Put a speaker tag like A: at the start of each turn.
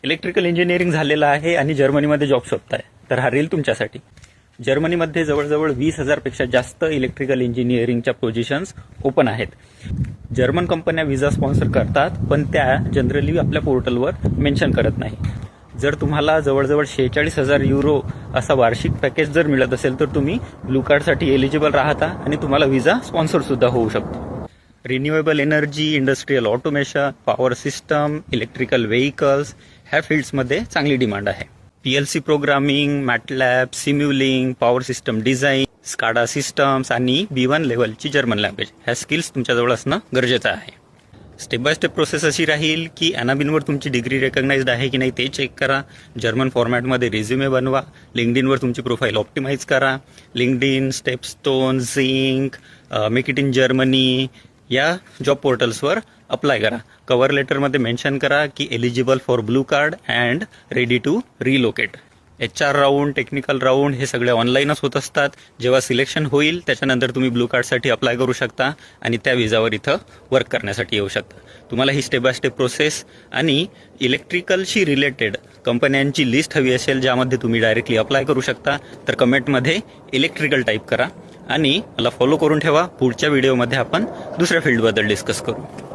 A: Electrical engineering झालेलं आहे आणि जर्मनीमध्ये जॉब शोधताय तर हा रील तुमच्यासाठी. जर्मनीमध्ये जवळजवळ 20,000 पेक्षा जास्त इलेक्ट्रिकल इंजिनिअरिंगच्या पोझिशन्स ओपन आहेत. जर्मन कंपन्या विजा स्पॉन्सर करतात, पण त्या जनरली आपल्या पोर्टलवर मेन्शन करत नाही. जर तुम्हाला जवळजवळ 46,000 युरो असा वार्षिक पॅकेज जर मिळत असेल तर तुम्ही ब्लू कार्डसाठी एलिजिबल राहता आणि तुम्हाला विजा स्पॉन्सर सुद्धा होऊ शकतो. Renewable energy, industrial automation, power system, electrical vehicles ह्या फील्ड्समध्ये चांगली डिमांड आहे. PLC programming, MATLAB, Simulink, power system design, SCADA systems आणि B1 लेवलची जर्मन लँग्वेज ह्या स्किल्स तुमच्याजवळ असणं गरजेचं आहे. स्टेप बाय स्टेप प्रोसेस अशी राहील की ॲनाबिनवर तुमची डिग्री रेकग्नाइज्ड आहे की नाही ते चेक करा. जर्मन फॉर्मॅटमध्ये रिझ्युमे बनवा. लिंक्डइनवर तुमची प्रोफाईल ऑप्टिमाइज करा. LinkedIn, StepStone, Xing, make it in Germany या जॉब पोर्टल्सवर अप्लाय करा. कव्हर लेटरमध्ये मेन्शन करा की eligible for blue card and ready to relocate. HR round, technical round हे सगळे ऑनलाईनच होत असतात. जेव्हा सिलेक्शन होईल त्याच्यानंतर तुम्ही ब्लू कार्डसाठी अप्लाय करू शकता आणि त्या विजावर इथं वर्क करण्यासाठी येऊ शकता. तुम्हाला ही स्टेप बाय स्टेप प्रोसेस आणि इलेक्ट्रिकलशी रिलेटेड कंपन्यांची लिस्ट हवी असेल ज्यामध्ये तुम्ही डायरेक्टली अप्लाय करू शकता तर कमेंटमध्ये इलेक्ट्रिकल टाईप करा आणि मला फॉलो करून ठेवा. पुढच्या व्हिडिओमध्ये आपण दुसऱ्या फील्डबद्दल डिस्कस करू.